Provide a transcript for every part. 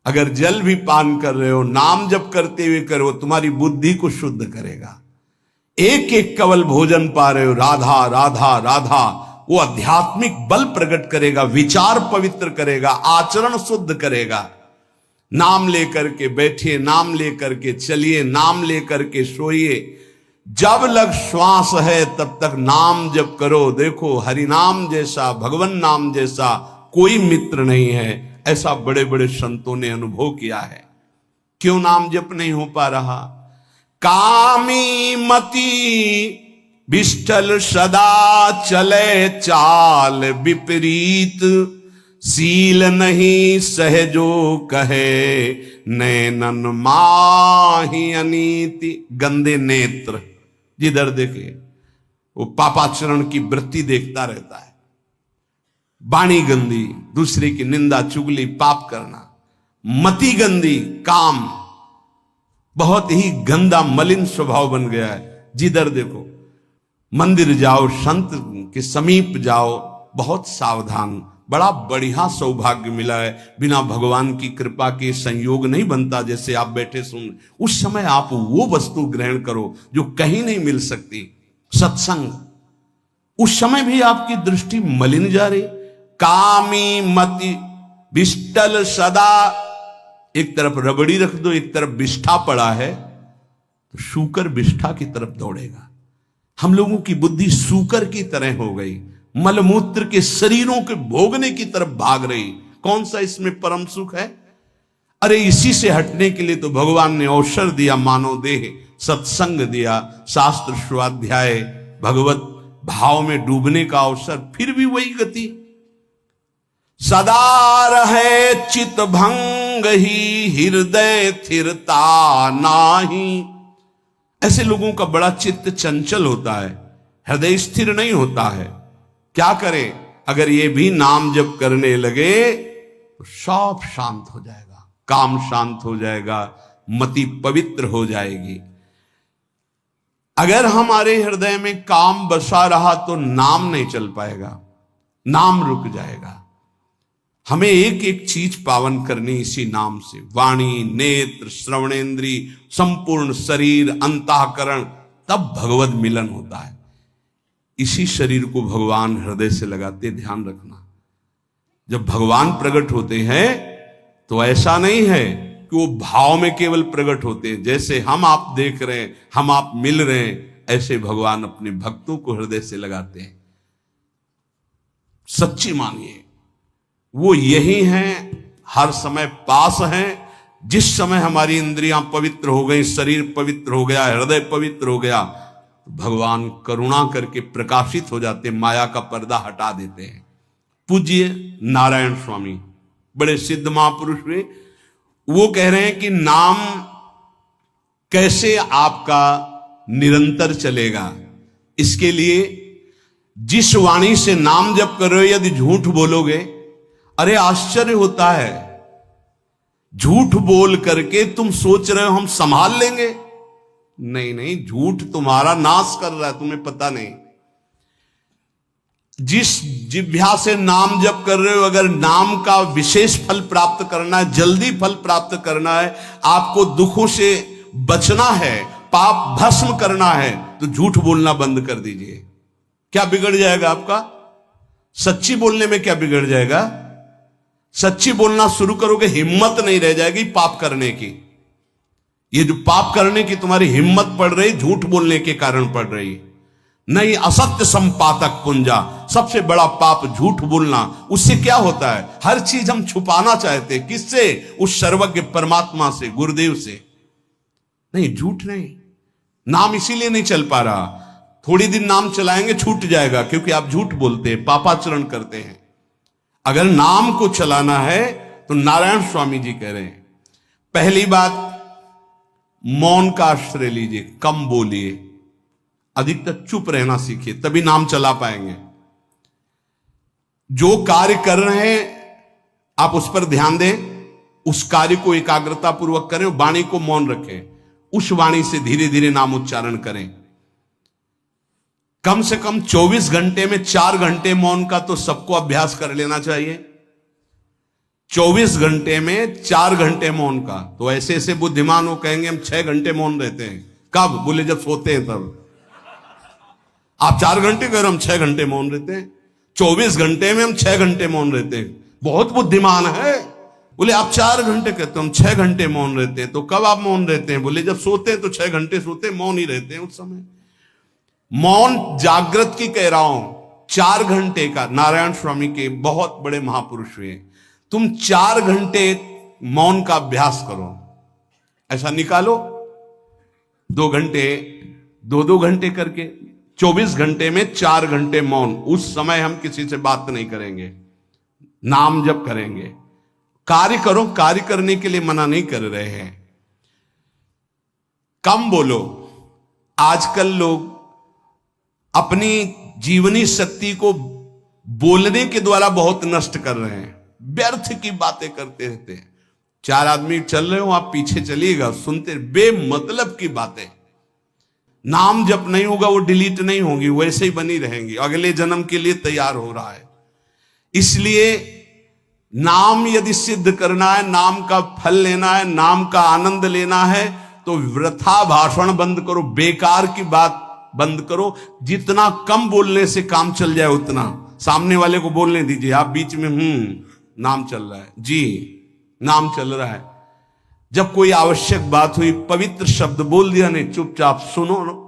अगर जल भी पान कर रहे हो, नाम जप करते हुए करो, तुम्हारी बुद्धि को शुद्ध करेगा। एक एक कवल भोजन पा रहे हो, राधा राधा राधा, वो आध्यात्मिक बल प्रकट करेगा, विचार पवित्र करेगा, आचरण शुद्ध करेगा। नाम लेकर के बैठिए, नाम लेकर के चलिए, नाम लेकर के सोइए। जब लग श्वास है तब तक नाम जप करो। देखो, हरि नाम जैसा, भगवान नाम जैसा कोई मित्र नहीं है, ऐसा बड़े बड़े संतों ने अनुभव किया है। क्यों नाम जप नहीं हो पा रहा? कामी मति विष्ठल सदा चले चाल विपरीत, सील नहीं सहजो कहे नैनन माही अनीति। गंदे नेत्र, जिधर देखे वो पापाचरण की वृत्ति देखता रहता है। वाणी गंदी, दूसरे की निंदा चुगली पाप करना। मति गंदी, काम बहुत ही गंदा मलिन स्वभाव बन गया है। जिधर देखो, मंदिर जाओ, संत के समीप जाओ, बहुत सावधान। बड़ा बढ़िया सौभाग्य मिला है। बिना भगवान की कृपा के संयोग नहीं बनता। जैसे आप बैठे सुन, उस समय आप वो वस्तु ग्रहण करो जो कहीं नहीं मिल सकती, सत्संग। उस समय भी आपकी दृष्टि मलिन जा रही। कामी मति विष्टल सदा, एक तरफ रबड़ी रख दो, एक तरफ बिष्ठा पड़ा है, तो शूकर बिष्ठा की तरफ दौड़ेगा। हम लोगों की बुद्धि शूकर की तरह हो गई, मलमूत्र के शरीरों के भोगने की तरफ भाग रही। कौन सा इसमें परम सुख है? अरे इसी से हटने के लिए तो भगवान ने अवसर दिया, मानव देह, सत्संग दिया, शास्त्र स्वाध्याय, भगवत भाव में डूबने का अवसर। फिर भी वही गति। सदा रहे चित भंग ही, हृदय स्थिरता नाही। ऐसे लोगों का बड़ा चित्त चंचल होता है, हृदय स्थिर नहीं होता है। क्या करें? अगर ये भी नाम जप करने लगे तो सब शांत हो जाएगा, काम शांत हो जाएगा, मति पवित्र हो जाएगी। अगर हमारे हृदय में काम बसा रहा तो नाम नहीं चल पाएगा, नाम रुक जाएगा। हमें एक एक चीज पावन करनी इसी नाम से। वाणी, नेत्र, श्रवणेन्द्री, संपूर्ण शरीर, अंतःकरण, तब भगवत मिलन होता है। इसी शरीर को भगवान हृदय से लगाते, ध्यान रखना। जब भगवान प्रकट होते हैं तो ऐसा नहीं है कि वो भाव में केवल प्रकट होते हैं। जैसे हम आप देख रहे हैं, हम आप मिल रहे हैं, ऐसे भगवान अपने भक्तों को हृदय से लगाते हैं। सच्ची मानिए, वो यही हैं, हर समय पास हैं। जिस समय हमारी इंद्रियां पवित्र हो गई, शरीर पवित्र हो गया, हृदय पवित्र हो गया, भगवान करुणा करके प्रकाशित हो जाते, माया का पर्दा हटा देते हैं। पूज्य नारायण स्वामी बड़े सिद्ध महापुरुष हुए। वो कह रहे हैं कि नाम कैसे आपका निरंतर चलेगा। इसके लिए जिस वाणी से नाम जप कर रहे हो, यदि झूठ बोलोगे, अरे आश्चर्य होता है, झूठ बोल करके तुम सोच रहे हो हम संभाल लेंगे। नहीं नहीं, झूठ तुम्हारा नाश कर रहा है, तुम्हें पता नहीं। जिस जिह्वा से नाम जप कर रहे हो, अगर नाम का विशेष फल प्राप्त करना है, जल्दी फल प्राप्त करना है, आपको दुखों से बचना है, पाप भस्म करना है, तो झूठ बोलना बंद कर दीजिए। क्या बिगड़ जाएगा आपका? सच्ची बोलने में क्या बिगड़ जाएगा? सच्ची बोलना शुरू करोगे, हिम्मत नहीं रह जाएगी पाप करने की। ये जो पाप करने की तुम्हारी हिम्मत पड़ रही, झूठ बोलने के कारण पड़ रही। नहीं, असत्य संपातक पुंजा, सबसे बड़ा पाप झूठ बोलना। उससे क्या होता है? हर चीज हम छुपाना चाहते हैं। किससे? उस सर्वज्ञ परमात्मा से, गुरुदेव से। नहीं, झूठ नहीं। नाम इसीलिए नहीं चल पा रहा। थोड़ी दिन नाम चलाएंगे, छूट जाएगा, क्योंकि आप झूठ बोलते हैं, पापाचरण करते हैं। अगर नाम को चलाना है तो नारायण स्वामी जी कह रहे हैं, पहली बात मौन का आश्रय लीजिए, कम बोलिए, अधिकतर चुप रहना सीखिए, तभी नाम चला पाएंगे। जो कार्य कर रहे हैं आप उस पर ध्यान दें, उस कार्य को एकाग्रता पूर्वक करें, वाणी को मौन रखें, उस वाणी से धीरे धीरे नाम उच्चारण करें। कम से कम 24 घंटे में 4 घंटे मौन का तो सबको अभ्यास कर लेना चाहिए। 24 घंटे में 4 घंटे मौन का। तो ऐसे ऐसे बुद्धिमान हो कहेंगे हम 6 घंटे मौन रहते हैं। कब? बोले जब सोते हैं तब। आप 4 घंटे कह रहे हो, हम 6 घंटे मौन रहते हैं। 24 घंटे में हम 6 घंटे मौन रहते हैं। बहुत बुद्धिमान है। बोले आप 4 घंटे कहते हो, हम 6 घंटे मौन रहते हैं। तो कब आप मौन रहते हैं? बोले जब सोते हैं तो 6 घंटे सोते हैं, मौन ही रहते हैं उस समय। मौन जागृत की कह रहा हूं, 4 घंटे का। नारायण स्वामी के बहुत बड़े महापुरुष हुए। तुम 4 घंटे मौन का अभ्यास करो, ऐसा निकालो 2 घंटे, 2 घंटे करके 24 घंटे में 4 घंटे मौन। उस समय हम किसी से बात नहीं करेंगे, नाम जप करेंगे। कार्य करो, कार्य करने के लिए मना नहीं कर रहे हैं। कम बोलो। आजकल लोग अपनी जीवनी शक्ति को बोलने के द्वारा बहुत नष्ट कर रहे हैं। व्यर्थ की बातें करते रहते हैं। 4 आदमी चल रहे हो, आप पीछे चलिएगा, सुनते, बेमतलब की बातें। नाम जप नहीं होगा, वो डिलीट नहीं होंगी, वैसे ही बनी रहेंगी। अगले जन्म के लिए तैयार हो रहा है। इसलिए नाम यदि सिद्ध करना है, नाम का फल लेना है, नाम का आनंद लेना है, तो वृथा भाषण बंद करो, बेकार की बात बंद करो। जितना कम बोलने से काम चल जाए उतना। सामने वाले को बोलने दीजिए, आप बीच में नाम चल रहा है जी, नाम चल रहा है। जब कोई आवश्यक बात हुई, पवित्र शब्द बोल दिया, नहीं चुपचाप सुनो।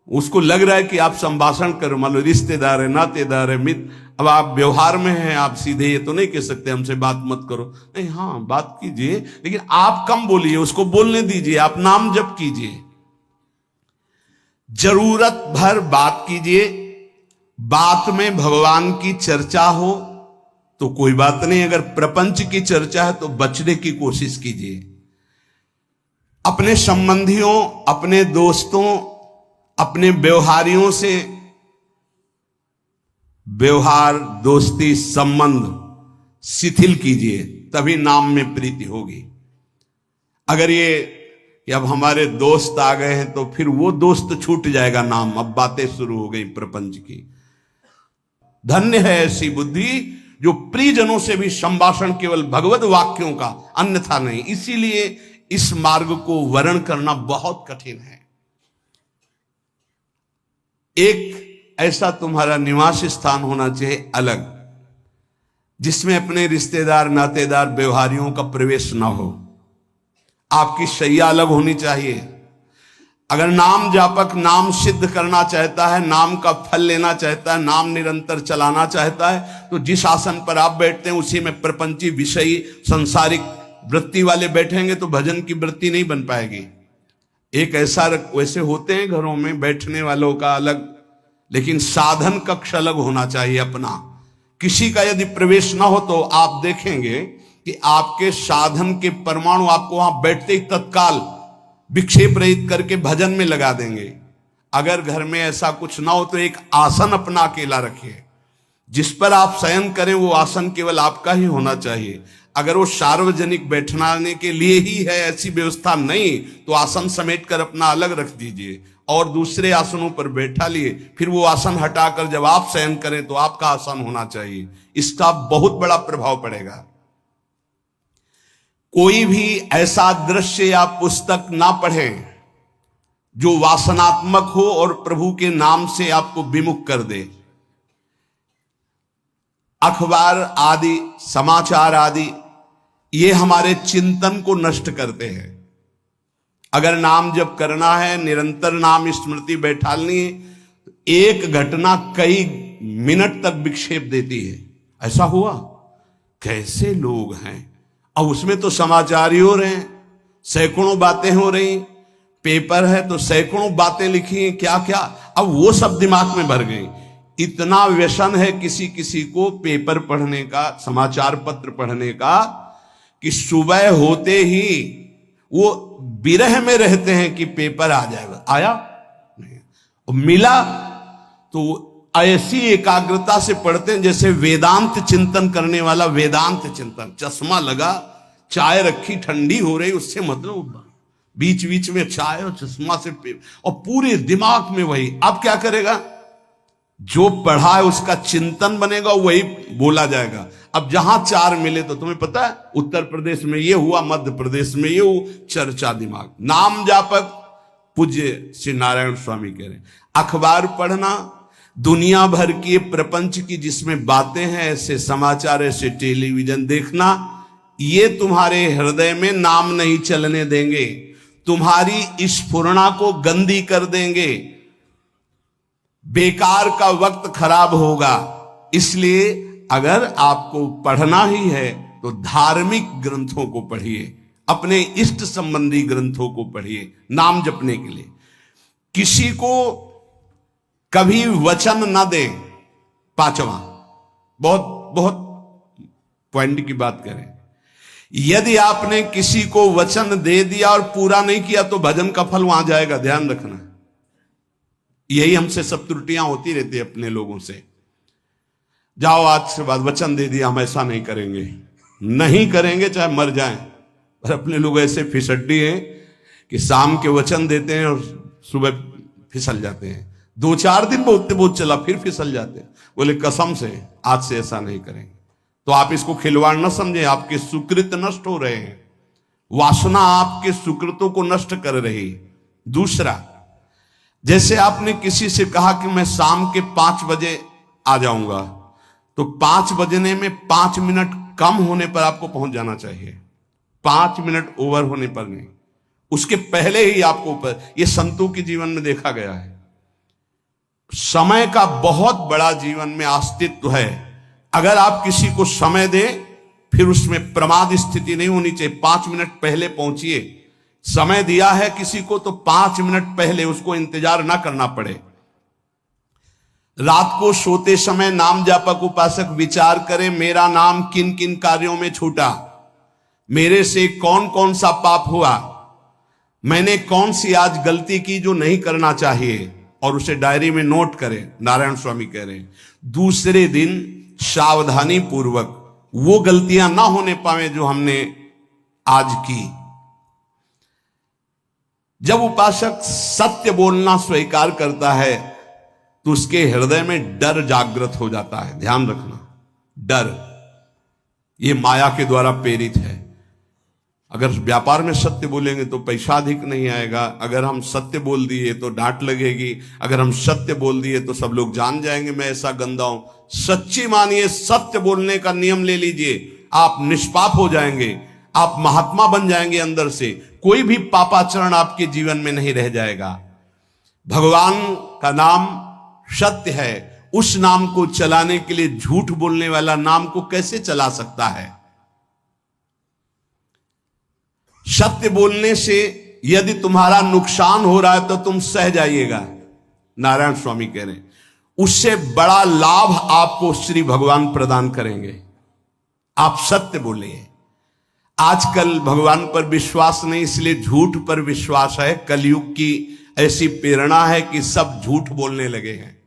उसको लग रहा है कि आप संभाषण करो, मान लो रिश्तेदार है, नातेदार है, मित्र। अब आप व्यवहार में हैं, आप सीधे ये तो नहीं कह सकते हमसे बात मत करो, नहीं, हाँ बात कीजिए, लेकिन आप कम बोलिए, उसको बोलने दीजिए, आप नाम जप कीजिए। जरूरत भर बात कीजिए। बात में भगवान की चर्चा हो तो कोई बात नहीं, अगर प्रपंच की चर्चा है तो बचने की कोशिश कीजिए। अपने संबंधियों, अपने दोस्तों, अपने व्यवहारियों से व्यवहार, दोस्ती, संबंध शिथिल कीजिए, तभी नाम में प्रीति होगी। अगर ये कि अब हमारे दोस्त आ गए हैं तो फिर वो दोस्त छूट जाएगा नाम, अब बातें शुरू हो गई प्रपंच की। धन्य है ऐसी बुद्धि जो प्रियजनों से भी संभाषण केवल भगवत वाक्यों का, अन्यथा नहीं। इसीलिए इस मार्ग को वर्ण करना बहुत कठिन है। एक ऐसा तुम्हारा निवास स्थान होना चाहिए अलग, जिसमें अपने रिश्तेदार, नातेदार, व्यवहारियों का प्रवेश ना हो। आपकी शैया अलग होनी चाहिए। अगर नाम जापक नाम सिद्ध करना चाहता है, नाम का फल लेना चाहता है, नाम निरंतर चलाना चाहता है, तो जिस आसन पर आप बैठते हैं उसी में प्रपंची, विषयी, संसारिक वृत्ति वाले बैठेंगे तो भजन की वृत्ति नहीं बन पाएगी। एक ऐसा, वैसे होते हैं घरों में बैठने वालों का अलग, लेकिन साधन कक्ष अलग होना चाहिए अपना। किसी का यदि प्रवेश ना हो तो आप देखेंगे कि आपके साधन के परमाणु आपको वहां बैठते ही तत्काल विक्षेप रहित करके भजन में लगा देंगे। अगर घर में ऐसा कुछ ना हो तो एक आसन अपना अकेला रखिए, जिस पर आप शयन करें वो आसन केवल आपका ही होना चाहिए। अगर वो सार्वजनिक बैठने के लिए ही है, ऐसी व्यवस्था नहीं, तो आसन समेट कर अपना अलग रख दीजिए और दूसरे आसनों पर बैठा लिए। फिर वो आसन हटाकर जब आप शयन करें तो आपका आसन होना चाहिए। इसका बहुत बड़ा प्रभाव पड़ेगा। कोई भी ऐसा दृश्य या पुस्तक ना पढ़ें जो वासनात्मक हो और प्रभु के नाम से आपको विमुख कर दे। अखबार आदि, समाचार आदि, ये हमारे चिंतन को नष्ट करते हैं। अगर नाम जप करना है, निरंतर नाम स्मृति बैठालनी है, एक घटना कई मिनट तक विक्षेप देती है। ऐसा हुआ, कैसे लोग हैं। अब उसमें तो समाचार ही हो रहे हैं, सैकड़ों बातें हो रही, पेपर है तो सैकड़ों बातें लिखी हैं, क्या क्या, अब वो सब दिमाग में भर गई। इतना व्यसन है किसी किसी को पेपर पढ़ने का, समाचार पत्र पढ़ने का, कि सुबह होते ही वो विरह में रहते हैं कि पेपर आ जाएगा। आया नहीं, मिला तो ऐसी एकाग्रता से पढ़ते हैं जैसे वेदांत चिंतन करने वाला वेदांत चिंतन। चश्मा लगा, चाय रखी, ठंडी हो रही, उससे मतलब बीच बीच में चाय और चश्मा से और पूरे दिमाग में वही। अब क्या करेगा, जो पढ़ा है उसका चिंतन बनेगा, वही बोला जाएगा। अब जहां चार मिले तो तुम्हें पता है, उत्तर प्रदेश में ये हुआ, मध्य प्रदेश में ये हुआ, चर्चा दिमाग। नाम जापक पूज्य श्री नारायण स्वामी कह रहे हैं, अखबार पढ़ना, दुनिया भर की प्रपंच की जिसमें बातें हैं, ऐसे समाचार, ऐसे टेलीविजन देखना, ये तुम्हारे हृदय में नाम नहीं चलने देंगे, तुम्हारी स्फुरणा को गंदी कर देंगे, बेकार का वक्त खराब होगा। इसलिए अगर आपको पढ़ना ही है तो धार्मिक ग्रंथों को पढ़िए, अपने इष्ट संबंधी ग्रंथों को पढ़िए नाम जपने के लिए। किसी को कभी वचन न दें। पांचवा, बहुत बहुत पॉइंट की बात करें, यदि आपने किसी को वचन दे दिया और पूरा नहीं किया तो भजन का फल वहां जाएगा, ध्यान रखना। यही हमसे सब त्रुटियां होती रहती है अपने लोगों से। जाओ आज से बाद वचन दे दिया, हम ऐसा नहीं करेंगे, नहीं करेंगे चाहे मर जाएं। पर अपने लोग ऐसे फिसड्डी हैं कि शाम के वचन देते हैं और सुबह फिसल जाते हैं, 2-4 दिन बोलते बहुत चला, फिर फिसल जाते हैं। बोले कसम से आज से ऐसा नहीं करेंगे। तो आप इसको खिलवाड़ न समझें, आपके सुकृत नष्ट हो रहे हैं, वासना आपके सुकृतों को नष्ट कर रही। दूसरा, जैसे आपने किसी से कहा कि मैं शाम के 5 बजे आ जाऊंगा, तो 5 बजने में 5 मिनट कम होने पर आपको पहुंच जाना चाहिए, 5 मिनट ओवर होने पर नहीं, उसके पहले ही आपको ऊपर। यह संतों के जीवन में देखा गया है। समय का बहुत बड़ा जीवन में अस्तित्व है। अगर आप किसी को समय दें, फिर उसमें प्रमाद स्थिति नहीं होनी चाहिए। 5 मिनट पहले पहुंचिए। समय दिया है किसी को तो 5 मिनट पहले उसको इंतजार ना करना पड़े। रात को सोते समय नाम जापक उपासक विचार करें, मेरा नाम किन किन कार्यों में छूटा, मेरे से कौन कौन सा पाप हुआ, मैंने कौन सी आज गलती की जो नहीं करना चाहिए, और उसे डायरी में नोट करें। नारायण स्वामी कह रहे हैं दूसरे दिन सावधानी पूर्वक वो गलतियां ना होने पावे जो हमने आज की। जब उपासक सत्य बोलना स्वीकार करता है तो उसके हृदय में डर जागृत हो जाता है। ध्यान रखना, डर ये माया के द्वारा प्रेरित है। अगर व्यापार में सत्य बोलेंगे तो पैसा अधिक नहीं आएगा, अगर हम सत्य बोल दिए तो डांट लगेगी, अगर हम सत्य बोल दिए तो सब लोग जान जाएंगे मैं ऐसा गंदा हूं। सच्ची मानिए, सत्य बोलने का नियम ले लीजिए, आप निष्पाप हो जाएंगे, आप महात्मा बन जाएंगे अंदर से, कोई भी पापाचरण आपके जीवन में नहीं रह जाएगा। भगवान का नाम सत्य है, उस नाम को चलाने के लिए झूठ बोलने वाला नाम को कैसे चला सकता है। सत्य बोलने से यदि तुम्हारा नुकसान हो रहा है तो तुम सह जाइएगा। नारायण स्वामी कह रहे हैं उससे बड़ा लाभ आपको श्री भगवान प्रदान करेंगे। आप सत्य बोलिए। आजकल भगवान पर विश्वास नहीं, इसलिए झूठ पर विश्वास है। कलयुग की ऐसी प्रेरणा है कि सब झूठ बोलने लगे हैं,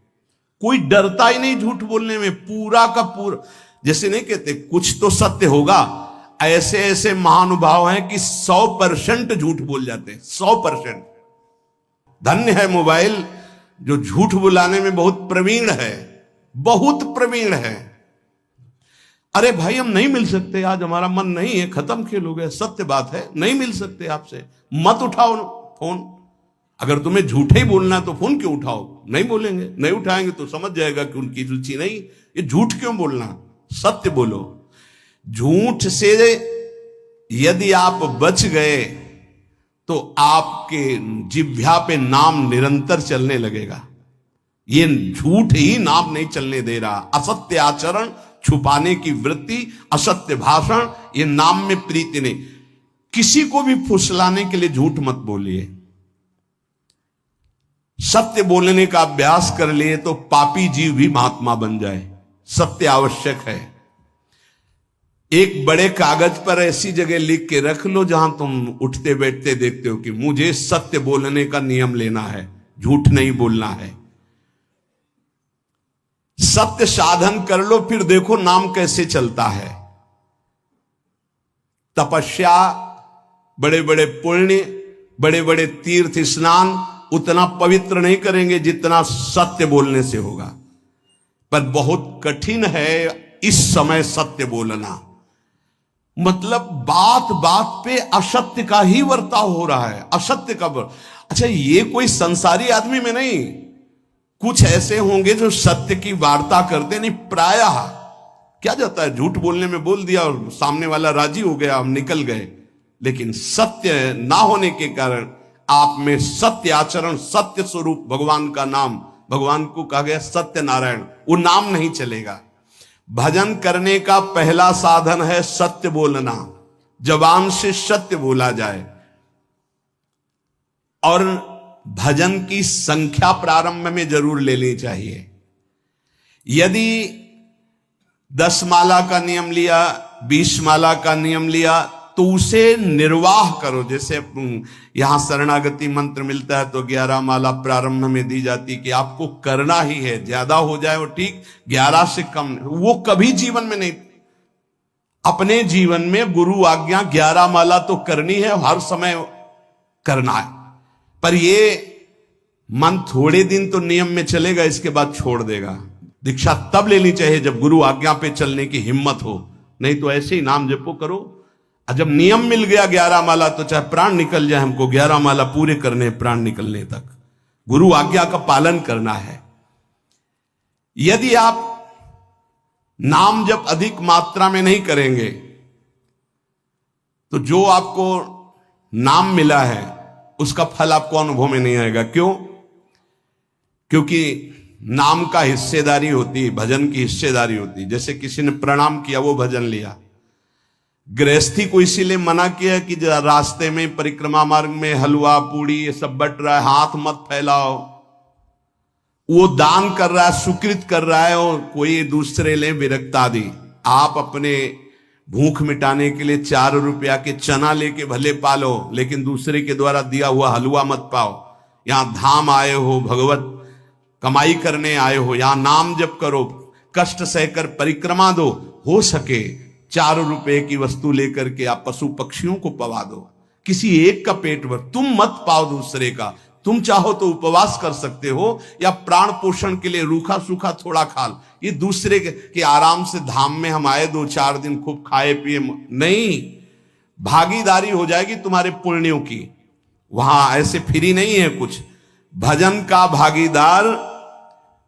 कोई डरता ही नहीं झूठ बोलने में। पूरा का पूरा, जैसे नहीं कहते कुछ तो सत्य होगा, ऐसे ऐसे महानुभाव हैं कि 100% झूठ बोल जाते हैं, 100%। धन्य है मोबाइल जो झूठ बुलाने में बहुत प्रवीण है, बहुत प्रवीण है। अरे भाई हम नहीं मिल सकते, आज हमारा मन नहीं है, खत्म खेल हो गया, सत्य बात है, नहीं मिल सकते आपसे, मत उठाओ फोन। अगर तुम्हें झूठे ही बोलना है तो फोन क्यों उठाओ, नहीं बोलेंगे, नहीं उठाएंगे तो समझ जाएगा कि उनकी रुचि नहीं। ये झूठ क्यों बोलना, सत्य बोलो। झूठ से यदि आप बच गए तो आपके जिह्वा पे नाम निरंतर चलने लगेगा। ये झूठ ही नाम नहीं चलने दे रहा। असत्य आचरण, छुपाने की वृत्ति, असत्य भाषण, ये नाम में प्रीति नहीं। किसी को भी फुसलाने के लिए झूठ मत बोलिए। सत्य बोलने का अभ्यास कर लिए तो पापी जीव भी महात्मा बन जाए। सत्य आवश्यक है। एक बड़े कागज पर ऐसी जगह लिख के रख लो जहां तुम उठते बैठते देखते हो कि मुझे सत्य बोलने का नियम लेना है, झूठ नहीं बोलना है। सत्य साधन कर लो, फिर देखो नाम कैसे चलता है। तपस्या, बड़े बड़े पुण्य, बड़े बड़े तीर्थ स्नान उतना पवित्र नहीं करेंगे जितना सत्य बोलने से होगा। पर बहुत कठिन है इस समय सत्य बोलना। मतलब बात बात पे असत्य का ही वर्ताव हो रहा है, असत्य का अच्छा, ये कोई संसारी आदमी में नहीं, कुछ ऐसे होंगे जो सत्य की वार्ता करते नहीं। प्रायः क्या जाता है, झूठ बोलने में बोल दिया और सामने वाला राजी हो गया, हम निकल गए। लेकिन सत्य ना होने के कारण आप में सत्य आचरण, सत्य स्वरूप भगवान का नाम, भगवान को कहा गया सत्य नारायण, वो नाम नहीं चलेगा। भजन करने का पहला साधन है सत्य बोलना, जबान से सत्य बोला जाए। और भजन की संख्या प्रारंभ में जरूर लेनी चाहिए। यदि 10 माला का नियम लिया, 20 माला का नियम लिया, तो उसे निर्वाह करो। जैसे यहां शरणागति मंत्र मिलता है तो 11 माला प्रारंभ में दी जाती कि आपको करना ही है, ज्यादा हो जाए वो ठीक, 11 से कम वो कभी जीवन में नहीं। अपने जीवन में गुरु आज्ञा 11 माला तो करनी है, हर समय करना है। पर ये मन थोड़े दिन तो नियम में चलेगा, इसके बाद छोड़ देगा। दीक्षा तब लेनी चाहिए जब गुरु आज्ञा पे चलने की हिम्मत हो, नहीं तो ऐसे ही नाम जपो करो। जब नियम मिल गया 11 माला, तो चाहे प्राण निकल जाए, हमको 11 माला पूरे करने, प्राण निकलने तक गुरु आज्ञा का पालन करना है। यदि आप नाम जप अधिक मात्रा में नहीं करेंगे तो जो आपको नाम मिला है उसका फल आपको अनुभव में नहीं आएगा। क्यों? क्योंकि नाम का हिस्सेदारी होती है, भजन की हिस्सेदारी होती है। जैसे किसी ने प्रणाम किया, वो भजन लिया। गृहस्थी को इसीलिए मना किया कि रास्ते में परिक्रमा मार्ग में हलवा पूड़ी ये सब बट रहा है, हाथ मत फैलाओ। वो दान कर रहा है, सुकृत कर रहा है, और कोई दूसरे ले विरक्त आदि। आप अपने भूख मिटाने के लिए 4 रुपया के चना लेके भले पालो, लेकिन दूसरे के द्वारा दिया हुआ हलवा मत पाओ। यहां धाम आए हो, भगवत कमाई करने आए हो, यहां नाम जप करो, कष्ट सहकर परिक्रमा दो। हो सके 4 रुपए की वस्तु लेकर के आप पशु पक्षियों को पवा दो, किसी एक का पेट भर, तुम मत पाओ दूसरे का। तुम चाहो तो उपवास कर सकते हो, या प्राण पोषण के लिए रूखा सूखा थोड़ा खा लो। ये दूसरे के आराम से धाम में हम आए 2-4 दिन खूब खाए पिए नहीं, भागीदारी हो जाएगी तुम्हारे पुण्यों की। वहां ऐसे फ्री नहीं है कुछ। भजन का भागीदार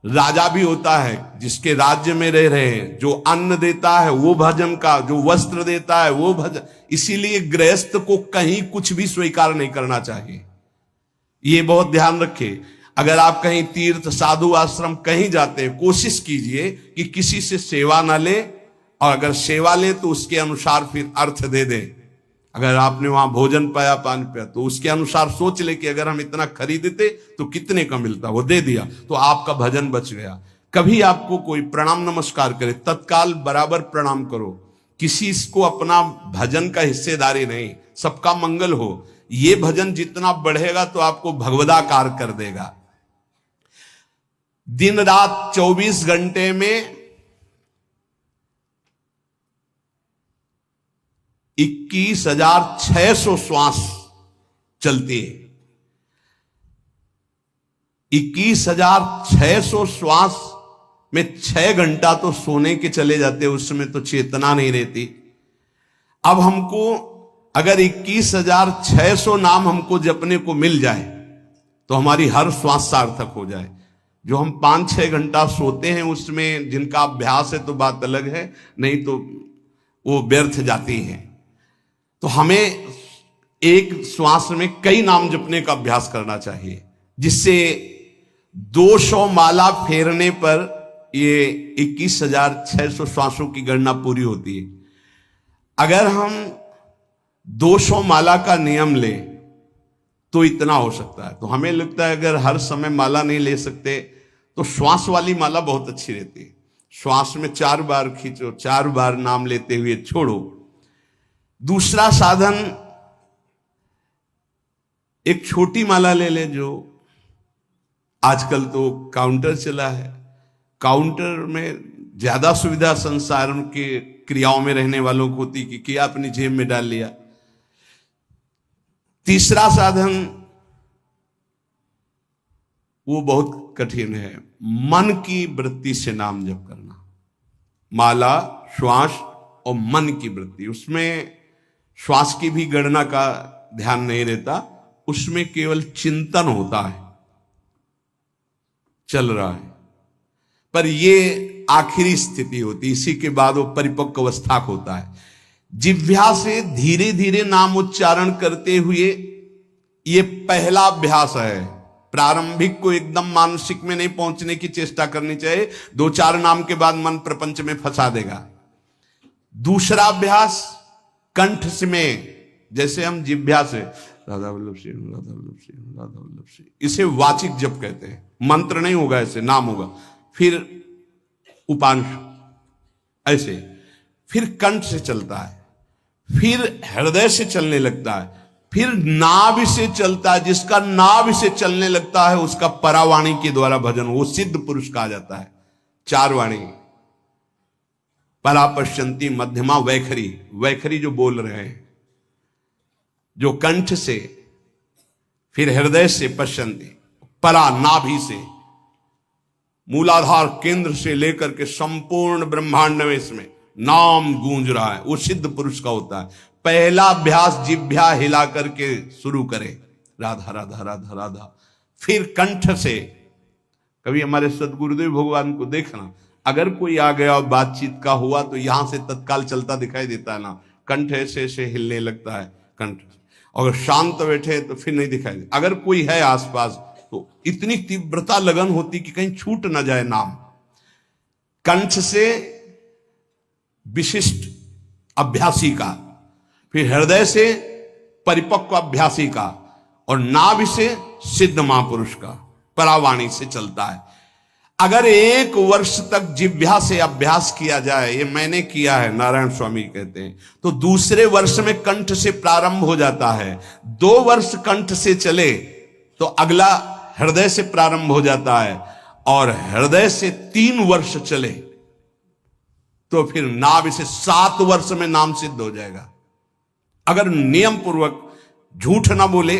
राजा भी होता है, जिसके राज्य में रह रहे हैं। जो अन्न देता है वो भजन का, जो वस्त्र देता है वो भजन। इसीलिए गृहस्थ को कहीं कुछ भी स्वीकार नहीं करना चाहिए, ये बहुत ध्यान रखिए। अगर आप कहीं तीर्थ साधु आश्रम कहीं जाते हैं, कोशिश कीजिए कि किसी से सेवा ना ले, और अगर सेवा ले तो उसके अनुसार फिर अर्थ दे दे। अगर आपने वहां भोजन पाया, पान पाया, तो उसके अनुसार सोच ले कि अगर हम इतना खरीदते तो कितने का मिलता, वो दे दिया तो आपका भजन बच गया। कभी आपको कोई प्रणाम नमस्कार करे, तत्काल बराबर प्रणाम करो। किसी को अपना भजन का हिस्सेदारी नहीं, सबका मंगल हो। ये भजन जितना बढ़ेगा तो आपको भगवदाकार कर देगा। दिन रात 24 घंटे में 21,600 श्वास चलती है। 21,600 श्वास में 6 घंटा तो सोने के चले जाते, उसमें तो चेतना नहीं रहती। अब हमको अगर 21,600 नाम हमको जपने को मिल जाए तो हमारी हर श्वास सार्थक हो जाए। जो हम 5-6 घंटा सोते हैं उसमें जिनका अभ्यास है तो बात अलग है, नहीं तो वो व्यर्थ जाती है। तो हमें एक श्वास में कई नाम जपने का अभ्यास करना चाहिए, जिससे 200 माला फेरने पर ये 21,600 श्वासों की गणना पूरी होती है। अगर हम 200 माला का नियम ले तो इतना हो सकता है। तो हमें लगता है अगर हर समय माला नहीं ले सकते तो श्वास वाली माला बहुत अच्छी रहती है। श्वास में 4 बार खींचो, 4 बार नाम लेते हुए छोड़ो। दूसरा साधन, एक छोटी माला ले ले, जो आजकल तो काउंटर चला है। काउंटर में ज्यादा सुविधा संसार के क्रियाओं में रहने वालों को होती कि क्या अपनी जेब में डाल लिया। तीसरा साधन, वो बहुत कठिन है। मन की वृत्ति से नाम जप करना, माला, श्वास और मन की वृत्ति, उसमें श्वास की भी गणना का ध्यान नहीं रहता, उसमें केवल चिंतन होता है, चल रहा है। पर ये आखिरी स्थिति होती, इसी के बाद वो परिपक्व अवस्था होता है। जिह्वा से धीरे धीरे नाम उच्चारण करते हुए ये पहला अभ्यास है। प्रारंभिक को एकदम मानसिक में नहीं पहुंचने की चेष्टा करनी चाहिए, 2-4 नाम के बाद मन प्रपंच में फंसा देगा। दूसरा अभ्यास कंठ से में, जैसे हम जिह्वा से राधा वल्लभ श्री राधा वल्लभ श्री राधा वल्लभ श्री, इसे वाचिक जप कहते हैं। मंत्र नहीं होगा, ऐसे नाम होगा, फिर उपांश ऐसे, फिर कंठ से चलता है, फिर हृदय से चलने लगता है, फिर नाभि से चलता है। जिसका नाभि से चलने लगता है उसका परावाणी के द्वारा भजन, वो सिद्ध पुरुष कहा जाता है। 4 वाणी, परा, पश्यंती, मध्यमा, वैखरी। वैखरी जो बोल रहे हैं, जो कंठ से, फिर हृदय से पश्यंती, परा नाभि से, मूलाधार केंद्र से लेकर के संपूर्ण ब्रह्मांड में इसमें नाम गूंज रहा है, वो सिद्ध पुरुष का होता है। पहला अभ्यास जिह्वा हिला करके शुरू करे, राधा राधा राधा राधा, फिर कंठ से। कभी हमारे सदगुरुदेव भगवान को देखना, अगर कोई आ गया और बातचीत का हुआ तो यहां से तत्काल चलता दिखाई देता है ना, कंठ ऐसे ऐसे हिलने लगता है कंठ। अगर शांत बैठे तो फिर नहीं दिखाई दे, अगर कोई है आसपास तो इतनी तीव्रता लगन होती कि कहीं छूट ना जाए नाम। कंठ से विशिष्ट अभ्यासी का, फिर हृदय से परिपक्व अभ्यासी का, और नाभि से सिद्ध महापुरुष का, परावाणी से चलता है। अगर 1 वर्ष तक जिह्वा से अभ्यास किया जाए, ये मैंने किया है, नारायण स्वामी कहते हैं, तो दूसरे वर्ष में कंठ से प्रारंभ हो जाता है। 2 वर्ष कंठ से चले तो अगला हृदय से प्रारंभ हो जाता है, और हृदय से 3 वर्ष चले तो फिर नाभि से 7 वर्ष में नाम सिद्ध हो जाएगा। अगर नियम पूर्वक झूठ ना बोले,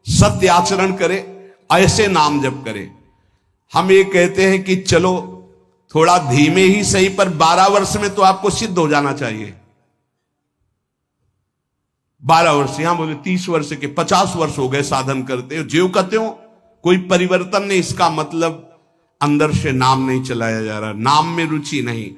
सत्य आचरण करे, ऐसे नाम जप करे। हम ये कहते हैं कि चलो थोड़ा धीमे ही सही, पर 12 वर्ष में तो आपको सिद्ध हो जाना चाहिए। 12 वर्ष, यहां बोले 30 वर्ष के, 50 वर्ष हो गए साधन करते हो, ज्यों कहते हो कोई परिवर्तन नहीं। इसका मतलब अंदर से नाम नहीं चलाया जा रहा, नाम में रुचि नहीं।